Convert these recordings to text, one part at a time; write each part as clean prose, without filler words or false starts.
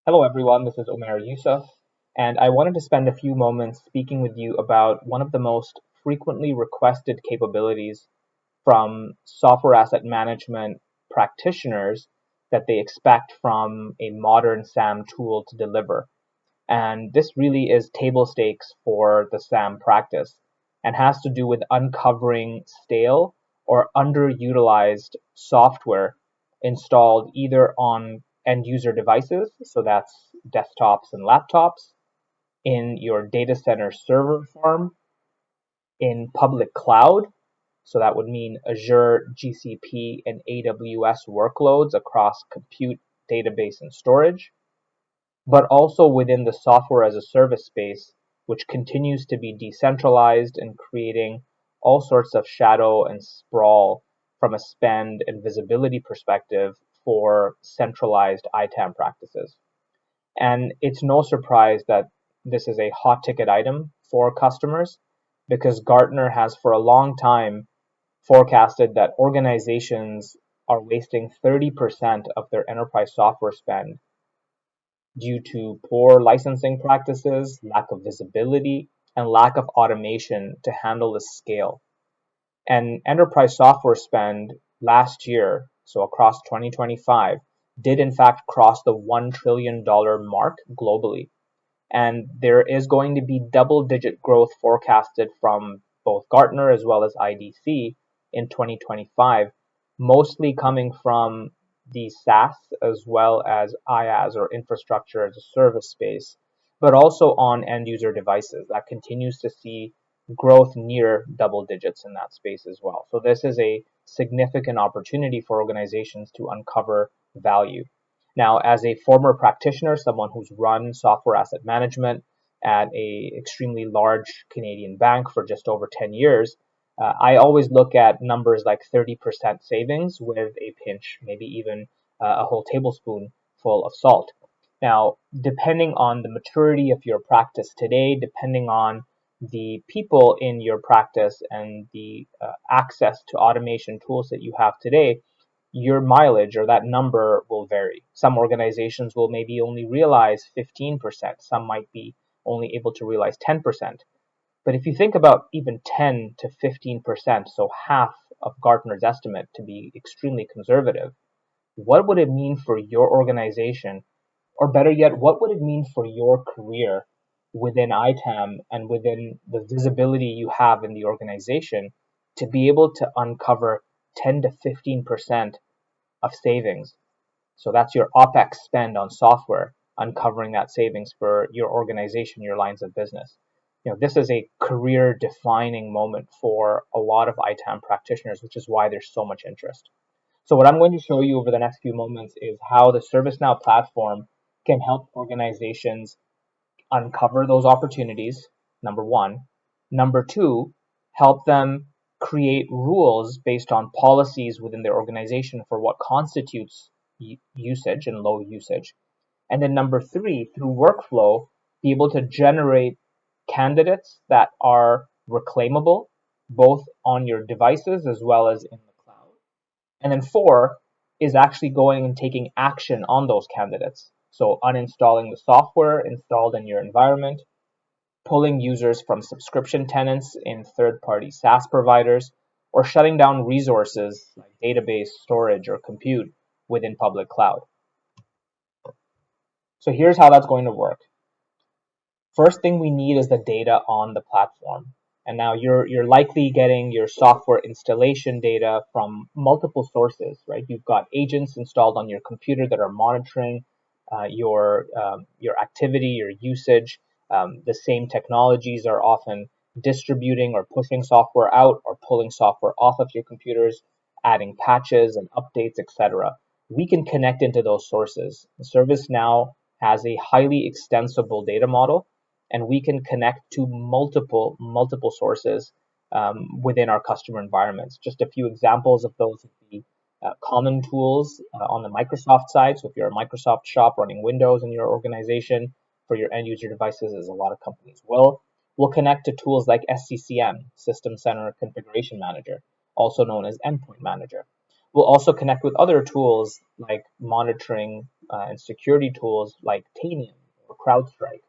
Hello everyone, this is Omer Yusuf, and I wanted to spend a few moments speaking with you about one of the most frequently requested capabilities from software asset management practitioners that they expect from a modern SAM tool to deliver. And this really is table stakes for the SAM practice and has to do with uncovering stale or underutilized software installed either on end user devices, so that's desktops and laptops, in your data center server farm, in public cloud, so that would mean Azure, GCP, and AWS workloads across compute, database, and storage, but also within the software as a service space, which continues to be decentralized and creating all sorts of shadow and sprawl from a spend and visibility perspective for centralized ITAM practices. And it's no surprise that this is a hot ticket item for customers because Gartner has for a long time forecasted that organizations are wasting 30% of their enterprise software spend due to poor licensing practices, lack of visibility, and lack of automation to handle the scale. And enterprise software spend last year, so across 2025, did in fact cross the $1 trillion mark globally. And there is going to be double digit growth forecasted from both Gartner as well as IDC in 2025, mostly coming from the SaaS as well as IaaS or infrastructure as a service space, but also on end user devices that continues to see growth near double digits in that space as well. So this is a significant opportunity for organizations to uncover value. Now, as a former practitioner, someone who's run software asset management at a extremely large Canadian bank for just over 10 years, I always look at numbers like 30% savings with a pinch, maybe even a whole tablespoon full of salt. Now, depending on the maturity of your practice today, depending on the people in your practice and the access to automation tools that you have today, your mileage or that number will vary. Some organizations will maybe only realize 15%, some might be only able to realize 10%. But if you think about even 10 to 15%, so half of Gartner's estimate to be extremely conservative, what would it mean for your organization? Or better yet, what would it mean for your career within ITAM and within the visibility you have in the organization to be able to uncover 10 to 15% of savings? So that's your OPEX spend on software, uncovering that savings for your organization, your lines of business. This is a career defining moment for a lot of ITAM practitioners, which is why there's so much interest. So what I'm going to show you over the next few moments is how the ServiceNow platform can help organizations uncover those opportunities, number one. Number two, help them create rules based on policies within their organization for what constitutes usage and low usage. And then number three, through workflow, be able to generate candidates that are reclaimable, both on your devices as well as in the cloud. And then four is actually going and taking action on those candidates. So uninstalling the software installed in your environment, pulling users from subscription tenants in third-party SaaS providers, or shutting down resources like database, storage, or compute within public cloud. So here's how that's going to work. First thing we need is the data on the platform. And now you're likely getting your software installation data from multiple sources, right? You've got agents installed on your computer that are monitoring your activity, your usage. The same technologies are often distributing or pushing software out or pulling software off of your computers, adding patches and updates, etc. We can connect into those sources. ServiceNow has a highly extensible data model, and we can connect to multiple sources within our customer environments. Just a few examples of those would be common tools on the Microsoft side. So if you're a Microsoft shop running Windows in your organization for your end user devices, as a lot of companies will, we'll connect to tools like SCCM, System Center Configuration Manager, also known as Endpoint Manager. We'll also connect with other tools like monitoring and security tools like Tanium or CrowdStrike.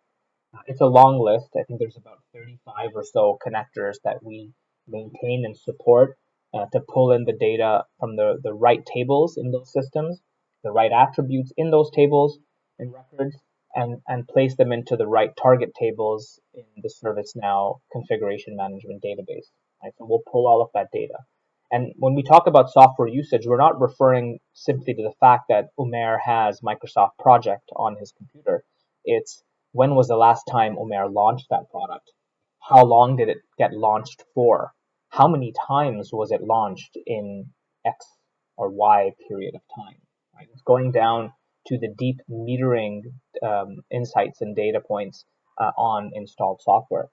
It's a long list. I think there's about 35 or so connectors that we maintain and support to pull in the data from the right tables in those systems, the right attributes in those tables and records, and place them into the right target tables in the ServiceNow configuration management database. Right? So we'll pull all of that data. And when we talk about software usage, we're not referring simply to the fact that Umair has Microsoft Project on his computer. It's when was the last time Umair launched that product? How long did it get launched for? How many times was it launched in X or Y period of time? Right? It's going down to the deep metering insights and data points on installed software.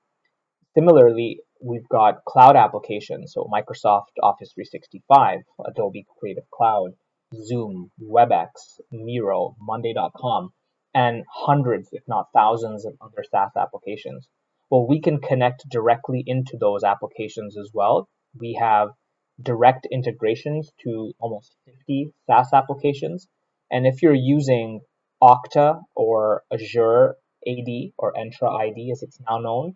Similarly, we've got cloud applications, so Microsoft Office 365, Adobe Creative Cloud, Zoom, WebEx, Miro, Monday.com, and hundreds, if not thousands, of other SaaS applications. Well, we can connect directly into those applications as well. We have direct integrations to almost 50 SaaS applications. And if you're using Okta or Azure AD or Entra ID, as it's now known,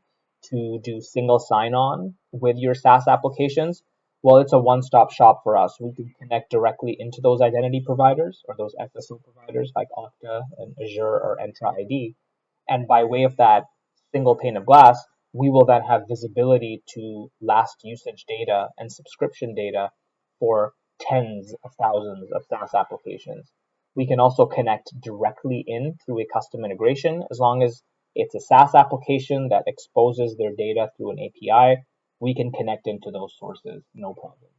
to do single sign-on with your SaaS applications, well, it's a one-stop shop for us. We can connect directly into those identity providers or those SSO providers like Okta and Azure or Entra ID. And by way of that single pane of glass, we will then have visibility to last usage data and subscription data for tens of thousands of SaaS applications. We can also connect directly in through a custom integration as long as it's a SaaS application that exposes their data through an API. We can connect into those sources, no problem.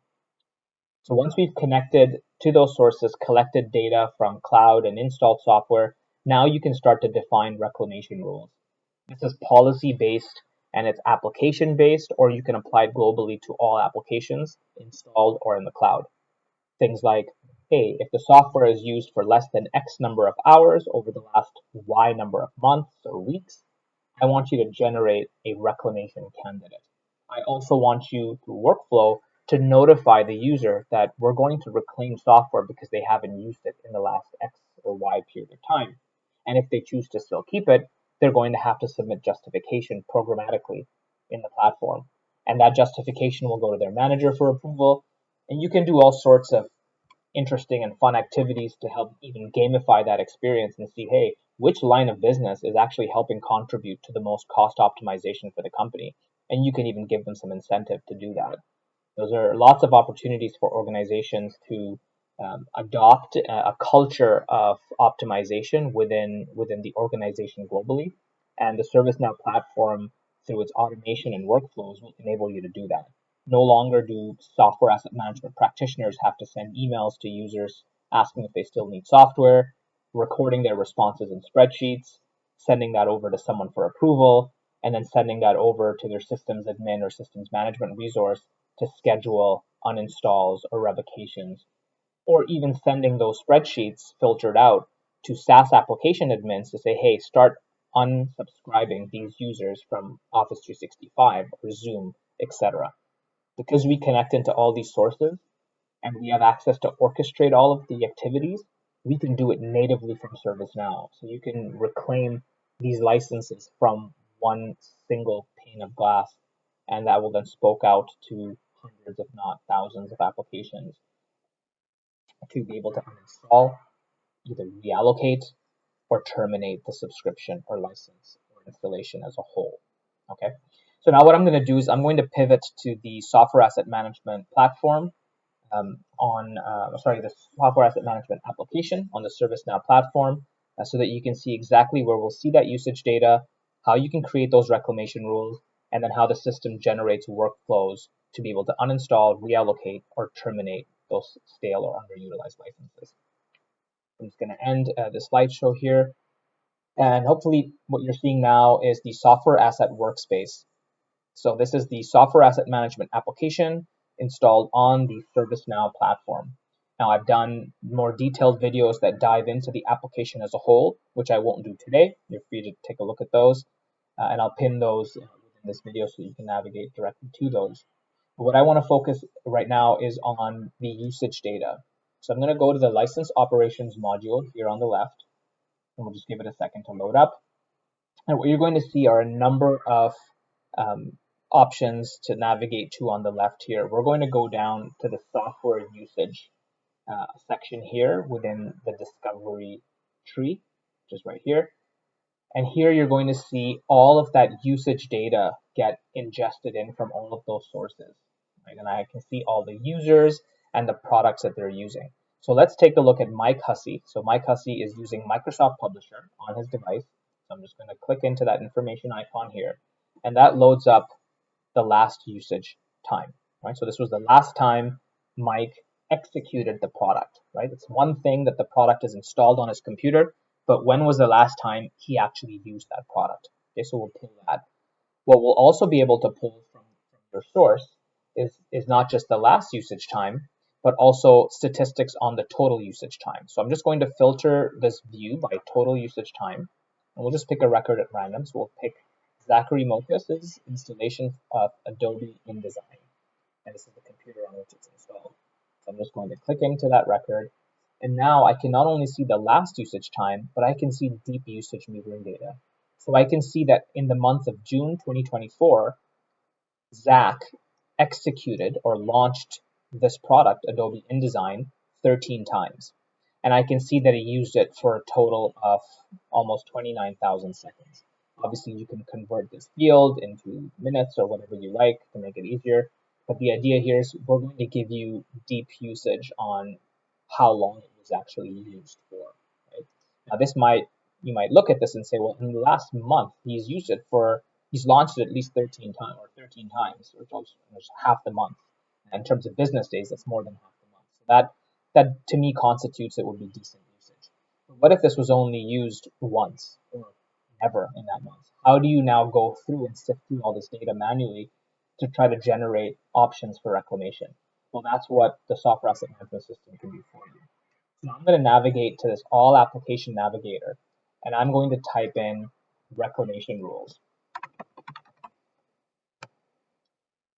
So once we've connected to those sources, collected data from cloud and installed software, now you can start to define reclamation rules. This is policy-based and it's application-based, or you can apply it globally to all applications installed or in the cloud. Things like, hey, if the software is used for less than X number of hours over the last Y number of months or weeks, I want you to generate a reclamation candidate. I also want you through workflow to notify the user that we're going to reclaim software because they haven't used it in the last X or Y period of time. And if they choose to still keep it, they're going to have to submit justification programmatically in the platform. And that justification will go to their manager for approval. And you can do all sorts of interesting and fun activities to help even gamify that experience and see, hey, which line of business is actually helping contribute to the most cost optimization for the company. And you can even give them some incentive to do that. Those are lots of opportunities for organizations to adopt a culture of optimization within the organization globally. And the ServiceNow platform, through its automation and workflows, will enable you to do that. No longer do software asset management practitioners have to send emails to users asking if they still need software, recording their responses in spreadsheets, sending that over to someone for approval, and then sending that over to their systems admin or systems management resource to schedule uninstalls or revocations, or even sending those spreadsheets filtered out to SaaS application admins to say, hey, start unsubscribing these users from Office 365 or Zoom, etc. Because we connect into all these sources and we have access to orchestrate all of the activities, we can do it natively from ServiceNow. So you can reclaim these licenses from one single pane of glass, and that will then spoke out to hundreds, if not thousands, of applications to be able to uninstall, either reallocate, or terminate the subscription or license or installation as a whole. Okay. So now what I'm going to do is I'm going to pivot to the software asset management platform the software asset management application on the ServiceNow platform so that you can see exactly where we'll see that usage data, how you can create those reclamation rules, and then how the system generates workflows to be able to uninstall, reallocate, or terminate those stale or underutilized licenses. I'm just going to end the slideshow here. And hopefully what you're seeing now is the software asset workspace. So this is the software asset management application installed on the ServiceNow platform. Now I've done more detailed videos that dive into the application as a whole, which I won't do today. You're free to take a look at those, and I'll pin those within this video so you can navigate directly to those. What I want to focus right now is on the usage data. So I'm going to go to the license operations module here on the left, and we'll just give it a second to load up. And what you're going to see are a number of options to navigate to on the left here. We're going to go down to the software usage section here within the discovery tree, which is right here. And here you're going to see all of that usage data get ingested in from all of those sources. Right? And I can see all the users and the products that they're using. So let's take a look at Mike Hussey. So Mike Hussey is using Microsoft Publisher on his device. So I'm just going to click into that information icon here. And that loads up the last usage time. Right? So this was the last time Mike executed the product. Right? It's one thing that the product is installed on his computer, but when was the last time he actually used that product? Okay, so we'll pull that. What we'll also be able to pull from your source is not just the last usage time, but also statistics on the total usage time. So I'm just going to filter this view by total usage time, and we'll just pick a record at random. So we'll pick Zachary Mokus's installation of Adobe InDesign, and this is the computer on which it's installed. So I'm just going to click into that record, and now I can not only see the last usage time, but I can see deep usage metering data. So I can see that in the month of June 2024, Zach executed or launched this product, Adobe InDesign, 13 times. And I can see that he used it for a total of almost 29,000 seconds. Obviously, you can convert this field into minutes or whatever you like to make it easier. But the idea here is we're going to give you deep usage on how long it was actually used for. Right? Now, you might look at this and say, well, in the last month, he's launched it at least 13 times or 13 times, which is half the month. And in terms of business days, that's more than half the month. So that to me constitutes it would be decent usage. But what if this was only used once or never in that month? How do you now go through and sift through all this data manually to try to generate options for reclamation? Well, that's what the software asset management system can do for you. So I'm going to navigate to this all application navigator, and I'm going to type in reclamation rules.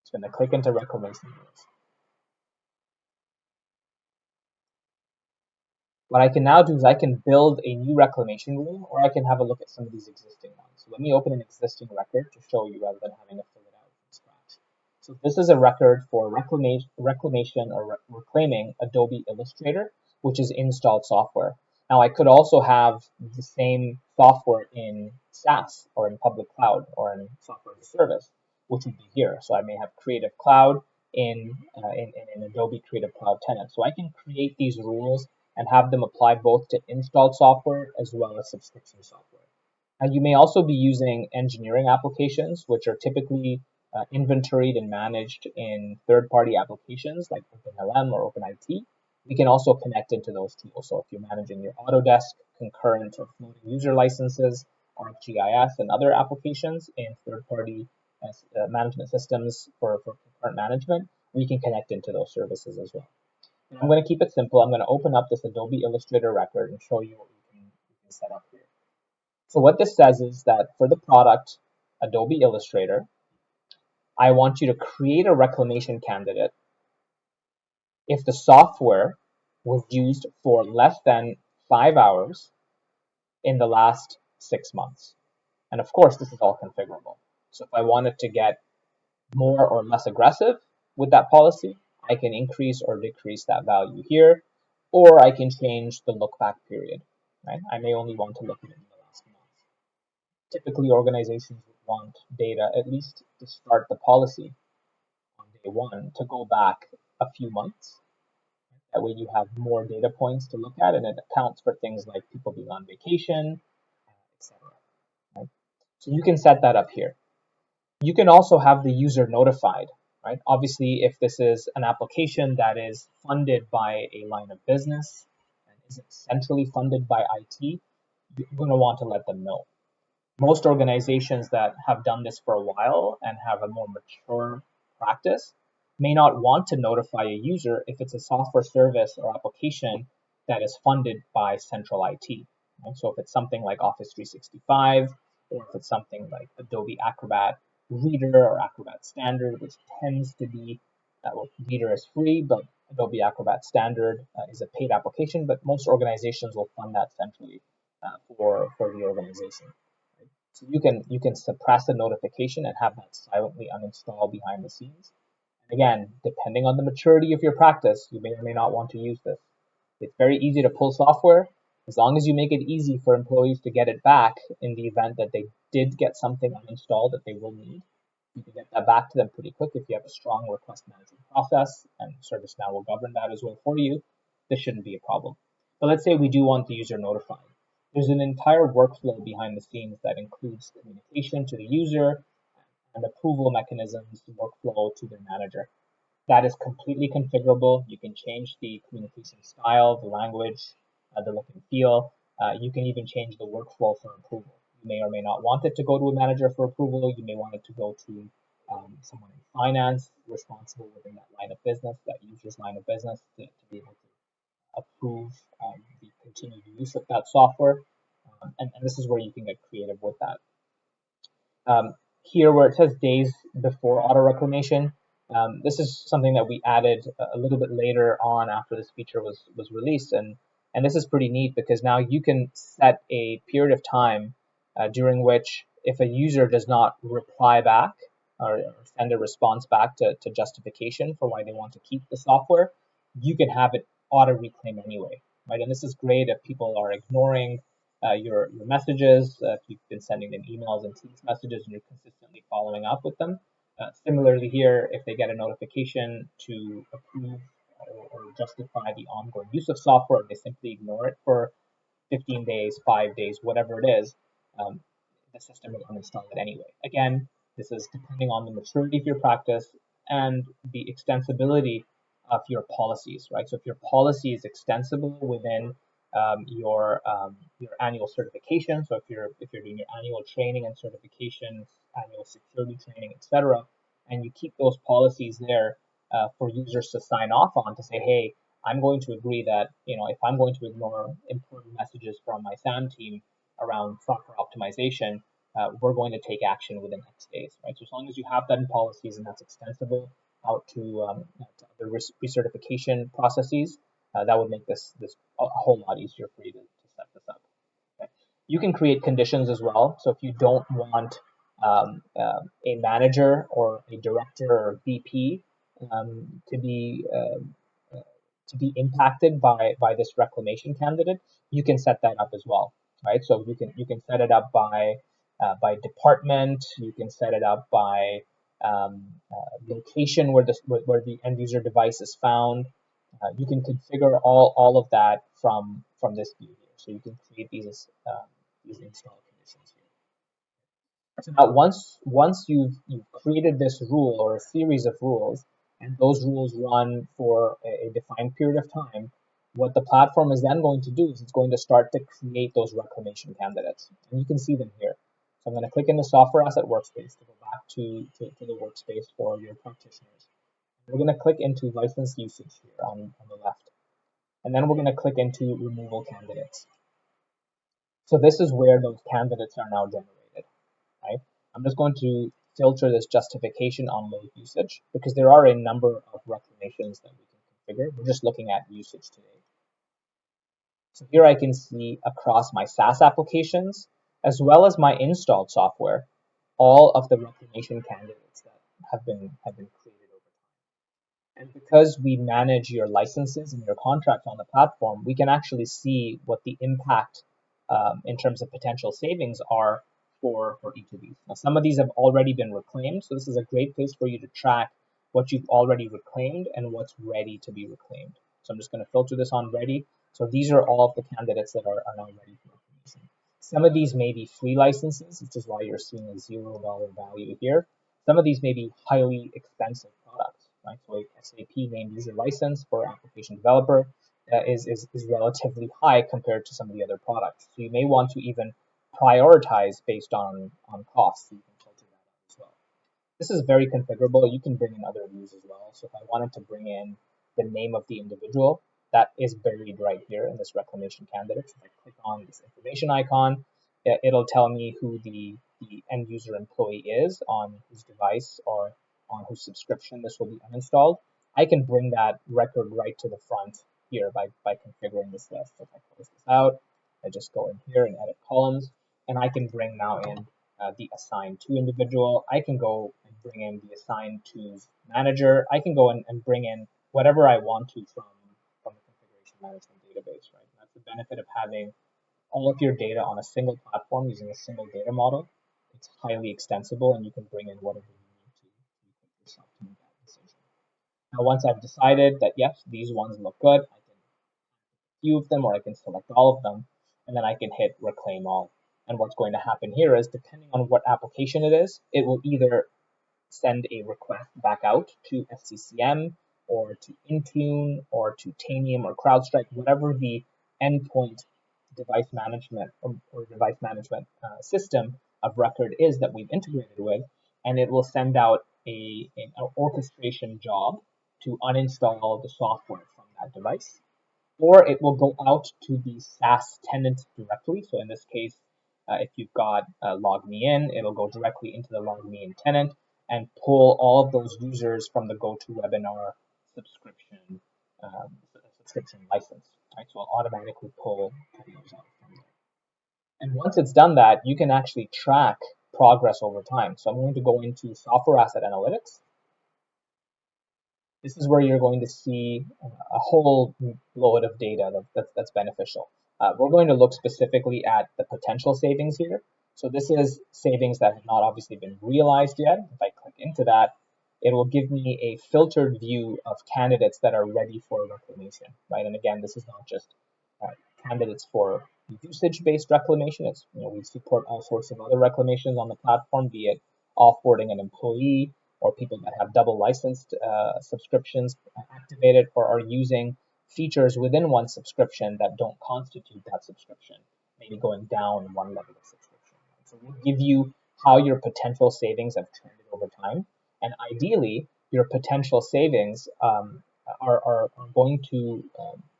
It's going to click into reclamation rules. What I can now do is I can build a new reclamation rule, or I can have a look at some of these existing ones. So let me open an existing record to show you rather than having to fill it out from scratch. So this is a record for reclamation or reclaiming Adobe Illustrator, which is installed software. Now I could also have the same software in SaaS or in public cloud or in software as a service, which would be here. So I may have Creative Cloud in Adobe Creative Cloud tenant. So I can create these rules and have them apply both to installed software as well as subscription software. And you may also be using engineering applications, which are typically inventoried and managed in third-party applications like OpenLM or OpenIT. We can also connect into those tools. So if you're managing your Autodesk, concurrent, or floating user licenses, ArcGIS, and other applications in third-party management systems for concurrent management, we can connect into those services as well. And I'm going to keep it simple. I'm going to open up this Adobe Illustrator record and show you what we can set up here. So what this says is that for the product Adobe Illustrator, I want you to create a reclamation candidate if the software was used for less than 5 hours in the last 6 months. And of course, this is all configurable. So if I wanted to get more or less aggressive with that policy, I can increase or decrease that value here, or I can change the look back period. Right? I may only want to look at it in the last month. Typically, organizations would want data at least to start the policy on day one to go back a few months. That way you have more data points to look at, and it accounts for things like people being on vacation, etc. Right? So you can set that up here. You can also have the user notified, right? Obviously, if this is an application that is funded by a line of business and isn't centrally funded by IT, you're going to want to let them know. Most organizations that have done this for a while and have a more mature practice may not want to notify a user if it's a software service or application that is funded by central IT. Right? So if it's something like Office 365, or if it's something like Adobe Acrobat, Reader or Acrobat Standard, which tends to be, well, Reader is free, but Adobe Acrobat Standard is a paid application, but most organizations will fund that centrally for the organization. Right? So you can suppress a notification and have that silently uninstall behind the scenes. And again, depending on the maturity of your practice, you may or may not want to use this. It's very easy to pull software as long as you make it easy for employees to get it back in the event that they did get something uninstalled that they will need. You can get that back to them pretty quick if you have a strong request management process, and ServiceNow will govern that as well for you. This shouldn't be a problem. But let's say we do want the user notified. There's an entire workflow behind the scenes that includes communication to the user and approval mechanisms, workflow to their manager. That is completely configurable. You can change the communication style, the language, the look and feel. You can even change the workflow for approval. You may or may not want it to go to a manager for approval. You may want it to go to someone in finance responsible within that line of business, that user's line of business, to be able to approve the continued use of that software. And this is where you can get creative with that. Here where it says days before auto reclamation, this is something that we added a little bit later on after this feature was released, and this is pretty neat because now you can set a period of time during which if a user does not reply back or send a response back to justification for why they want to keep the software, you can have it auto reclaim anyway, right? And this is great if people are ignoring your messages, if you've been sending them emails and Teams messages and you're consistently following up with them. Similarly here, if they get a notification to approve or justify the ongoing use of software, they simply ignore it for 15 days, 5 days, whatever it is, um, the system will uninstall it anyway. Again, this is depending on the maturity of your practice and the extensibility of your policies, right? So if your policy is extensible within your annual certification, so if you're doing your annual training and certifications, annual security training, etc., and you keep those policies there for users to sign off on to say, hey, I'm going to agree that, if I'm going to ignore important messages from my SAM team around software optimization, we're going to take action within X days, right? So as long as you have that in policies and that's extensible out to other recertification processes, that would make this a whole lot easier for you to set this up. Okay. You can create conditions as well. So if you don't want a manager or a director or VP to be impacted by this reclamation candidate, you can set that up as well, right? So you can set it up by department. You can set it up by location where the end user device is found. You can configure all of that from this view here. So you can create these install conditions here. So now once you've created this rule or a series of rules, and those rules run for a defined period of time, what the platform is then going to do is it's going to start to create those reclamation candidates. And you can see them here. So I'm going to click in the software asset workspace to go back to the workspace for your practitioners. We're going to click into license usage here on the left. And then we're going to click into removal candidates. So this is where those candidates are now generated. Right? I'm just going to filter this justification on low usage because there are a number of reclamations that we can configure. We're just looking at usage today. So here I can see across my SaaS applications, as well as my installed software, all of the reclamation candidates that have been created over time. And because we manage your licenses and your contracts on the platform, we can actually see what the impact in terms of potential savings are for each of these. Now, some of these have already been reclaimed, so this is a great place for you to track what you've already reclaimed and what's ready to be reclaimed. So I'm just going to filter this on ready. So these are all of the candidates that are now ready for reclamation. Some of these may be free licenses, which is why you're seeing a $0 value here. Some of these may be highly expensive products, right? So a SAP named user license for application developer is relatively high compared to some of the other products. So you may want to even prioritize based on cost. So you can filter that out as well. This is very configurable. You can bring in other views as well. So if I wanted to bring in the name of the individual, that is buried right here in this reclamation candidate. So if I click on this information icon, it'll tell me who the the end user employee is, on whose device or on whose subscription this will be uninstalled, I can bring that record right to the front here by configuring this list. So if I close this out, I just go in here and edit columns, and I can bring now in the assigned to individual. I can go and bring in the assigned to manager. I can go and bring in whatever I want to from the configuration management database, right? And that's the benefit of having all of your data on a single platform using a single data model. It's highly extensible, and you can bring in whatever you need to equip yourself to make that decision. Now, once I've decided that yes, these ones look good, I can few of them, or I can select all of them, and then I can hit reclaim all. And what's going to happen here is, depending on what application it is, it will either send a request back out to SCCM or to Intune or to Tanium or CrowdStrike, whatever the endpoint device management or device management system of record is that we've integrated with, and it will send out an orchestration job to uninstall the software from that device, or it will go out to the SaaS tenant directly. So in this case, if you've got log me in, it'll go directly into the log me in tenant and pull all of those users from the GoToWebinar subscription subscription license. Right? So it'll automatically pull those out from there. And once it's done that, you can actually track progress over time. So I'm going to go into software asset analytics. This is where you're going to see a whole load of data that's beneficial. We're going to look specifically at the potential savings here. So this is savings that have not obviously been realized yet. If I click into that, it will give me a filtered view of candidates that are ready for reclamation, right? And again, this is not just candidates for usage-based reclamation. It's, we support all sorts of other reclamations on the platform, be it offboarding an employee, or people that have double licensed subscriptions activated, or are using features within one subscription that don't constitute that subscription, maybe going down one level of subscription. So we'll give you how your potential savings have trended over time, and ideally, your potential savings are going to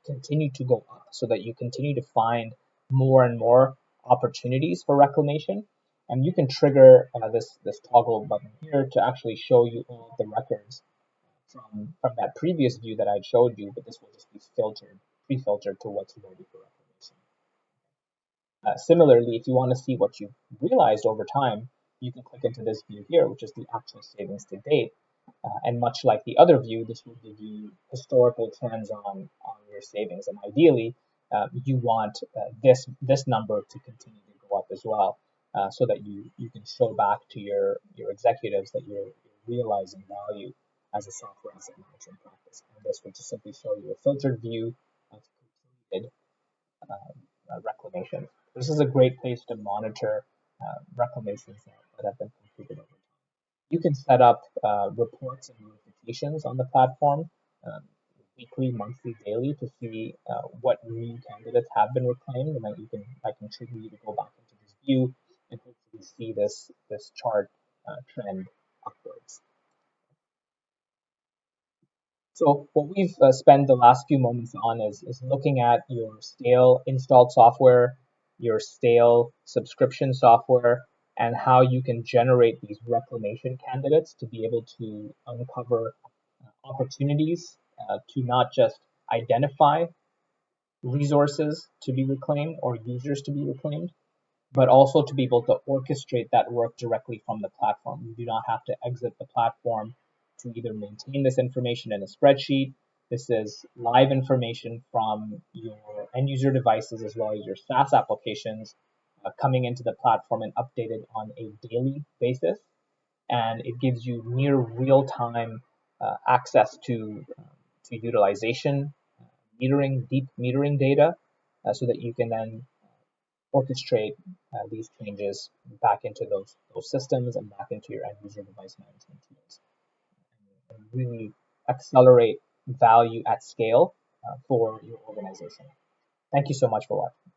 continue to go up, so that you continue to find more and more opportunities for reclamation. And you can trigger this toggle button here to actually show you all of the records from that previous view that I showed you, but this will just be pre-filtered to what's ready for reclamation. Similarly, if you want to see what you've realized over time, you can click into this view here, which is the actual savings to date. And much like the other view, this will give you historical trends on your savings. And ideally, you want this number to continue to go up as well, so that you can show back to your executives that you're realizing value as a software asset management practice. And this will just simply show you a filtered view of completed reclamation. This is a great place to monitor reclamations that have been completed over time. You can set up reports and notifications on the platform, weekly, monthly, daily, to see what new candidates have been reclaimed, and then I can trigger you to go back into this view and hopefully see this chart trend upwards. So what we've spent the last few moments on is looking at your stale installed software, your stale subscription software, and how you can generate these reclamation candidates to be able to uncover opportunities to not just identify resources to be reclaimed or users to be reclaimed, but also to be able to orchestrate that work directly from the platform. You do not have to exit the platform to either maintain this information in a spreadsheet. This is live information from your end user devices as well as your SaaS applications coming into the platform and updated on a daily basis. And it gives you near real-time access to utilization, deep metering data, so that you can then orchestrate these changes back into those systems and back into your end user device management tools, and really accelerate value at scale for your organization. Thank you so much for watching.